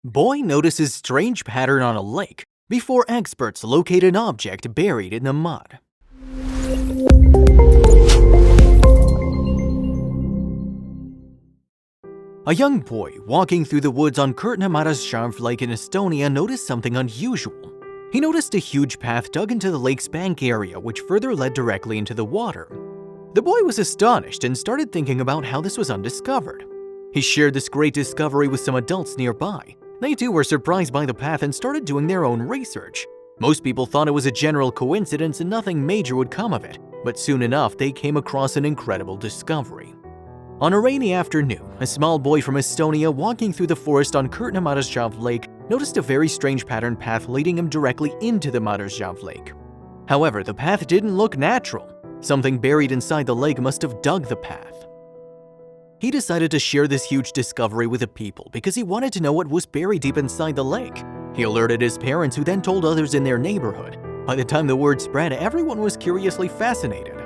Boy notices strange pattern on a lake before experts locate an object buried in the mud. A young boy walking through the woods on AnimalsWorld Lake in Estonia noticed something unusual. He noticed a huge path dug into the lake's bank area which further led directly into the water. The boy was astonished and started thinking about how this was undiscovered. He shared this great discovery with some adults nearby. They too were surprised by the path and started doing their own research. Most people thought it was a general coincidence and nothing major would come of it, but soon enough they came across an incredible discovery. On a rainy afternoon, a small boy from Estonia walking through the forest on AnimalsWorld Lake noticed a very strange patterned path leading him directly into the AnimalsWorld Lake. However, the path didn't look natural. Something buried inside the lake must have dug the path. He decided to share this huge discovery with the people because he wanted to know what was buried deep inside the lake. He alerted his parents, who then told others in their neighborhood. By the time the word spread, everyone was curiously fascinated.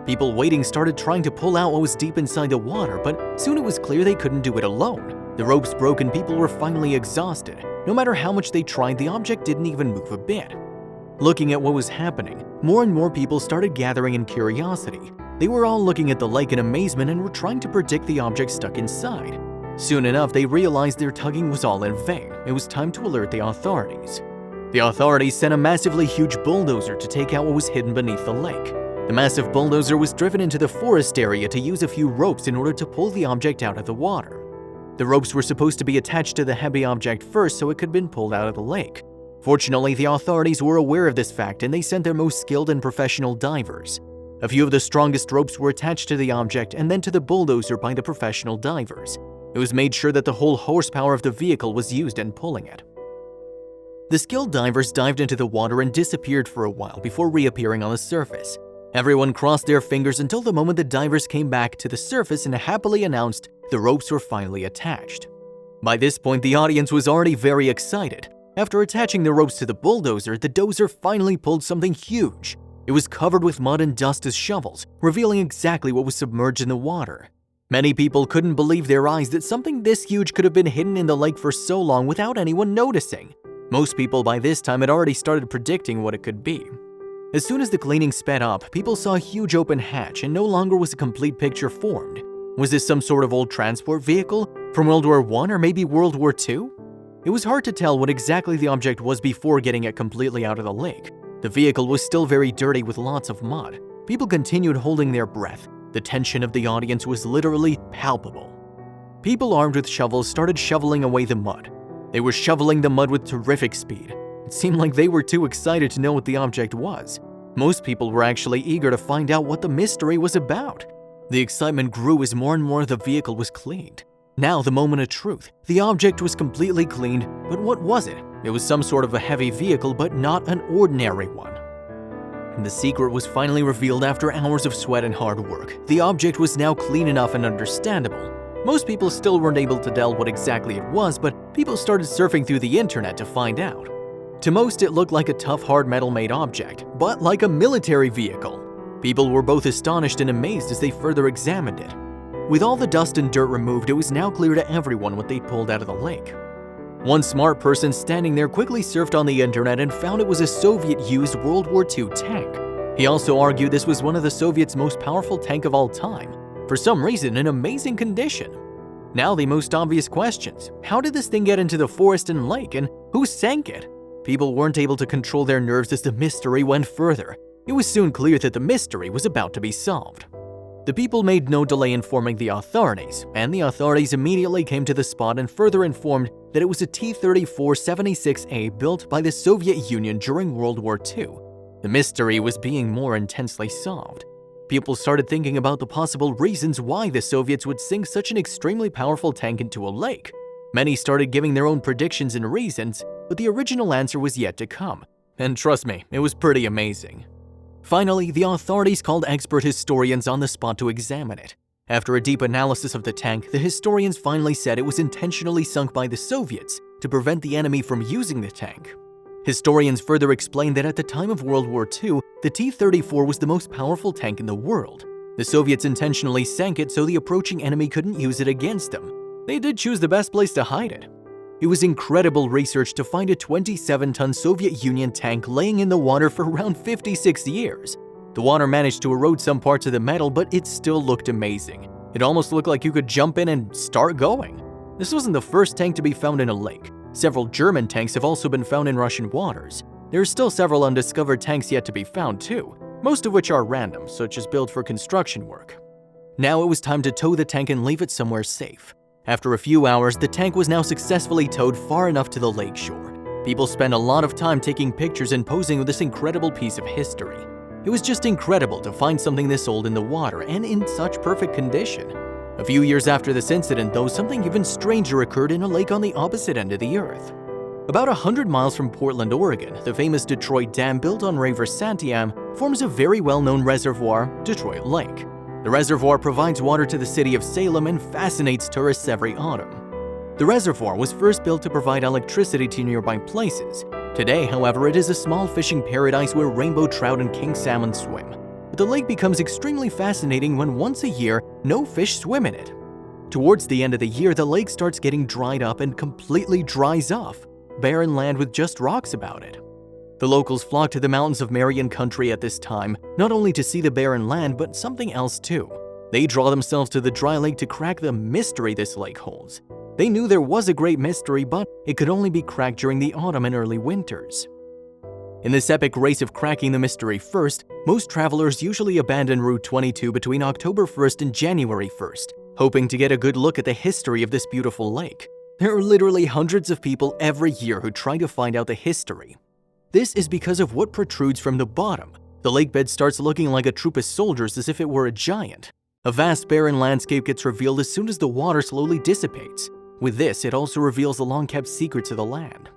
People waiting started trying to pull out what was deep inside the water, but soon it was clear they couldn't do it alone. The ropes broke and people were finally exhausted. No matter how much they tried, the object didn't even move a bit. Looking at what was happening, more and more people started gathering in curiosity. They were all looking at the lake in amazement and were trying to predict the object stuck inside. Soon enough, they realized their tugging was all in vain. It was time to alert the authorities. The authorities sent a massively huge bulldozer to take out what was hidden beneath the lake. The massive bulldozer was driven into the forest area to use a few ropes in order to pull the object out of the water. The ropes were supposed to be attached to the heavy object first so it could have been pulled out of the lake. Fortunately, the authorities were aware of this fact and they sent their most skilled and professional divers. A few of the strongest ropes were attached to the object and then to the bulldozer by the professional divers. It was made sure that the whole horsepower of the vehicle was used in pulling it. The skilled divers dived into the water and disappeared for a while before reappearing on the surface. Everyone crossed their fingers until the moment the divers came back to the surface and happily announced the ropes were finally attached. By this point, the audience was already very excited. After attaching the ropes to the bulldozer, the dozer finally pulled something huge. It was covered with mud and dust as shovels, revealing exactly what was submerged in the water. Many people couldn't believe their eyes that something this huge could have been hidden in the lake for so long without anyone noticing. Most people by this time had already started predicting what it could be. As soon as the cleaning sped up, people saw a huge open hatch and no longer was a complete picture formed. Was this some sort of old transport vehicle from World War I or maybe World War II? It was hard to tell what exactly the object was before getting it completely out of the lake. The vehicle was still very dirty with lots of mud. People continued holding their breath. The tension of the audience was literally palpable. People armed with shovels started shoveling away the mud. They were shoveling the mud with terrific speed. It seemed like they were too excited to know what the object was. Most people were actually eager to find out what the mystery was about. The excitement grew as more and more of the vehicle was cleaned. Now the moment of truth. The object was completely cleaned, but what was it? It was some sort of a heavy vehicle, but not an ordinary one. And the secret was finally revealed after hours of sweat and hard work. The object was now clean enough and understandable. Most people still weren't able to tell what exactly it was, but people started surfing through the internet to find out. To most, it looked like a tough hard metal-made object, but like a military vehicle. People were both astonished and amazed as they further examined it. With all the dust and dirt removed, it was now clear to everyone what they'd pulled out of the lake. One smart person standing there quickly surfed on the internet and found it was a Soviet-used World War II tank. He also argued this was one of the Soviets' most powerful tank of all time, for some reason in amazing condition. Now the most obvious questions: how did this thing get into the forest and lake, and who sank it? People weren't able to control their nerves as the mystery went further. It was soon clear that the mystery was about to be solved. The people made no delay informing the authorities, and the authorities immediately came to the spot and further informed that it was a T-34-76A built by the Soviet Union during World War II. The mystery was being more intensely solved. People started thinking about the possible reasons why the Soviets would sink such an extremely powerful tank into a lake. Many started giving their own predictions and reasons, but the original answer was yet to come. And trust me, it was pretty amazing. Finally, the authorities called expert historians on the spot to examine it. After a deep analysis of the tank, the historians finally said it was intentionally sunk by the Soviets to prevent the enemy from using the tank. Historians further explained that at the time of World War II, the T-34 was the most powerful tank in the world. The Soviets intentionally sank it so the approaching enemy couldn't use it against them. They did choose the best place to hide it. It was incredible research to find a 27-ton Soviet Union tank laying in the water for around 56 years. The water managed to erode some parts of the metal, but it still looked amazing. It almost looked like you could jump in and start going. This wasn't the first tank to be found in a lake. Several German tanks have also been found in Russian waters. There are still several undiscovered tanks yet to be found too, most of which are random, such as built for construction work. Now it was time to tow the tank and leave it somewhere safe. After a few hours, the tank was now successfully towed far enough to the lakeshore. People spent a lot of time taking pictures and posing with this incredible piece of history. It was just incredible to find something this old in the water and in such perfect condition. A few years after this incident, though, something even stranger occurred in a lake on the opposite end of the earth. About 100 miles from Portland, Oregon, the famous Detroit Dam built on River Santiam forms a very well-known reservoir, Detroit Lake. The reservoir provides water to the city of Salem and fascinates tourists every autumn. The reservoir was first built to provide electricity to nearby places. Today, however, it is a small fishing paradise where rainbow trout and king salmon swim. But the lake becomes extremely fascinating when once a year, no fish swim in it. Towards the end of the year, the lake starts getting dried up and completely dries off, barren land with just rocks about it. The locals flock to the mountains of Marion Country at this time, not only to see the barren land, but something else too. They draw themselves to the dry lake to crack the mystery this lake holds. They knew there was a great mystery, but it could only be cracked during the autumn and early winters. In this epic race of cracking the mystery first, most travelers usually abandon Route 22 between October 1st and January 1st, hoping to get a good look at the history of this beautiful lake. There are literally hundreds of people every year who try to find out the history. This is because of what protrudes from the bottom. The lake bed starts looking like a troop of soldiers as if it were a giant. A vast barren landscape gets revealed as soon as the water slowly dissipates. With this, it also reveals the long-kept secrets of the land.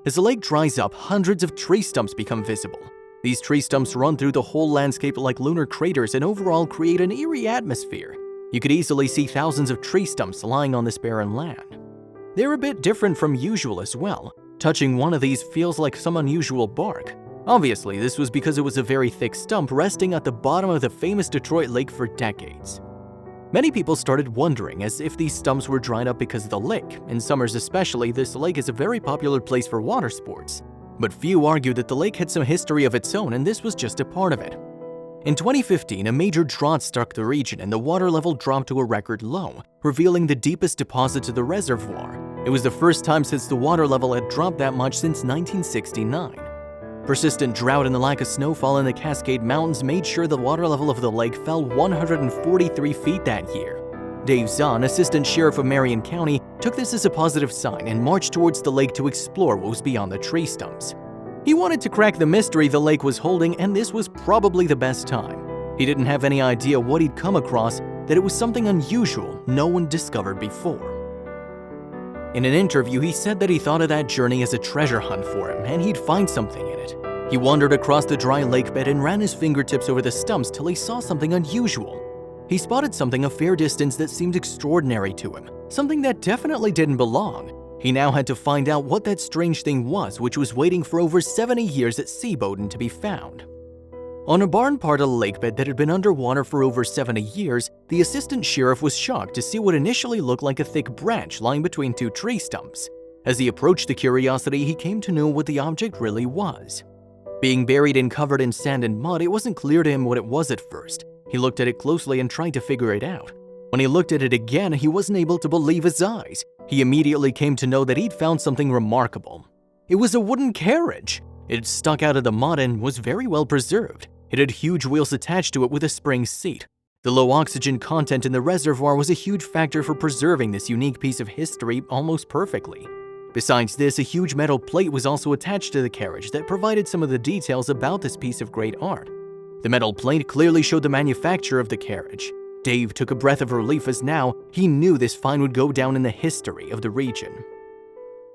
As the lake dries up, hundreds of tree stumps become visible. These tree stumps run through the whole landscape like lunar craters and overall create an eerie atmosphere. You could easily see thousands of tree stumps lying on this barren land. They're a bit different from usual as well. Touching one of these feels like some unusual bark. Obviously, this was because it was a very thick stump resting at the bottom of the famous Detroit Lake for decades. Many people started wondering as if these stumps were dried up because of the lake. In summers especially, this lake is a very popular place for water sports. But few argue that the lake had some history of its own and this was just a part of it. In 2015, a major drought struck the region and the water level dropped to a record low, revealing the deepest deposits of the reservoir. It was the first time since the water level had dropped that much since 1969. Persistent drought and the lack of snowfall in the Cascade Mountains made sure the water level of the lake fell 143 feet that year. Dave Zahn, assistant sheriff of Marion County, took this as a positive sign and marched towards the lake to explore what was beyond the tree stumps. He wanted to crack the mystery the lake was holding, and this was probably the best time. He didn't have any idea what he'd come across, that it was something unusual no one discovered before. In an interview, he said that he thought of that journey as a treasure hunt for him, and he'd find something in it. He wandered across the dry lake bed and ran his fingertips over the stumps till he saw something unusual. He spotted something a fair distance that seemed extraordinary to him, something that definitely didn't belong. He now had to find out what that strange thing was, which was waiting for over 70 years at Seaboden to be found. On a barren part of the lake bed that had been underwater for over 70 years, the assistant sheriff was shocked to see what initially looked like a thick branch lying between two tree stumps. As he approached the curiosity, he came to know what the object really was. Being buried and covered in sand and mud, it wasn't clear to him what it was at first. He looked at it closely and tried to figure it out. When he looked at it again, he wasn't able to believe his eyes. He immediately came to know that he'd found something remarkable. It was a wooden carriage. It stuck out of the mud and was very well preserved. It had huge wheels attached to it with a spring seat. The low oxygen content in the reservoir was a huge factor for preserving this unique piece of history almost perfectly. Besides this, a huge metal plate was also attached to the carriage that provided some of the details about this piece of great art. The metal plate clearly showed the manufacture of the carriage. Dave took a breath of relief as now he knew this find would go down in the history of the region.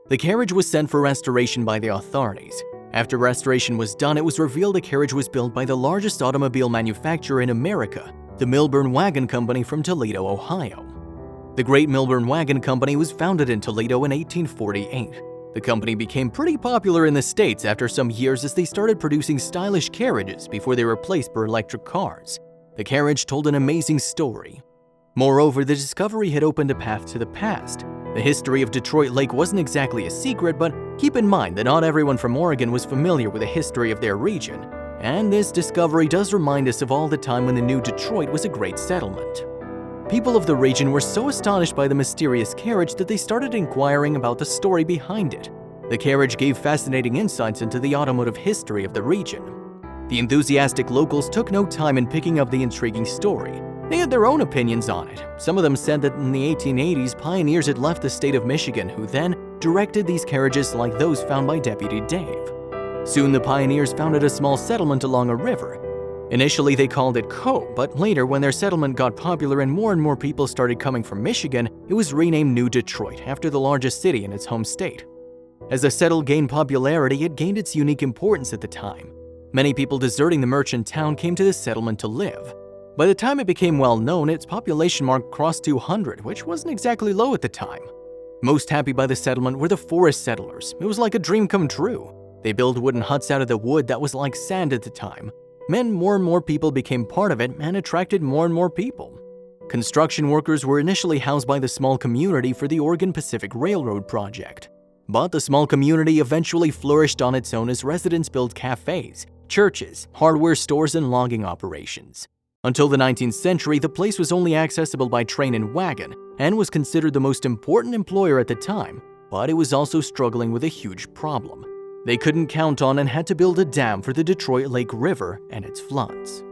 The carriage was sent for restoration by the authorities. After restoration was done, it was revealed the carriage was built by the largest automobile manufacturer in America, the Milburn Wagon Company from Toledo, Ohio. The Great Milburn Wagon Company was founded in Toledo in 1848. The company became pretty popular in the States after some years as they started producing stylish carriages before they were replaced by electric cars. The carriage told an amazing story. Moreover, the discovery had opened a path to the past. The history of Detroit Lake wasn't exactly a secret, but keep in mind that not everyone from Oregon was familiar with the history of their region, and this discovery does remind us of all the time when the new Detroit was a great settlement. People of the region were so astonished by the mysterious carriage that they started inquiring about the story behind it. The carriage gave fascinating insights into the automotive history of the region. The enthusiastic locals took no time in picking up the intriguing story. They had their own opinions on it. Some of them said that in the 1880s, pioneers had left the state of Michigan who then directed these carriages like those found by Deputy Dave. Soon the pioneers founded a small settlement along a river. Initially they called it Co, but later when their settlement got popular and more people started coming from Michigan, it was renamed New Detroit after the largest city in its home state. As the settle gained popularity, it gained its unique importance at the time. Many people deserting the merchant town came to this settlement to live. By the time it became well known, its population mark crossed 200, which wasn't exactly low at the time. Most happy by the settlement were the forest settlers. It was like a dream come true. They built wooden huts out of the wood that was like sand at the time. Meant more and more people became part of it and attracted more and more people. Construction workers were initially housed by the small community for the Oregon Pacific Railroad project. But the small community eventually flourished on its own as residents built cafes, churches, hardware stores, and logging operations. Until the 19th century, the place was only accessible by train and wagon and was considered the most important employer at the time, but it was also struggling with a huge problem. They couldn't count on and had to build a dam for the Detroit Lake River and its floods.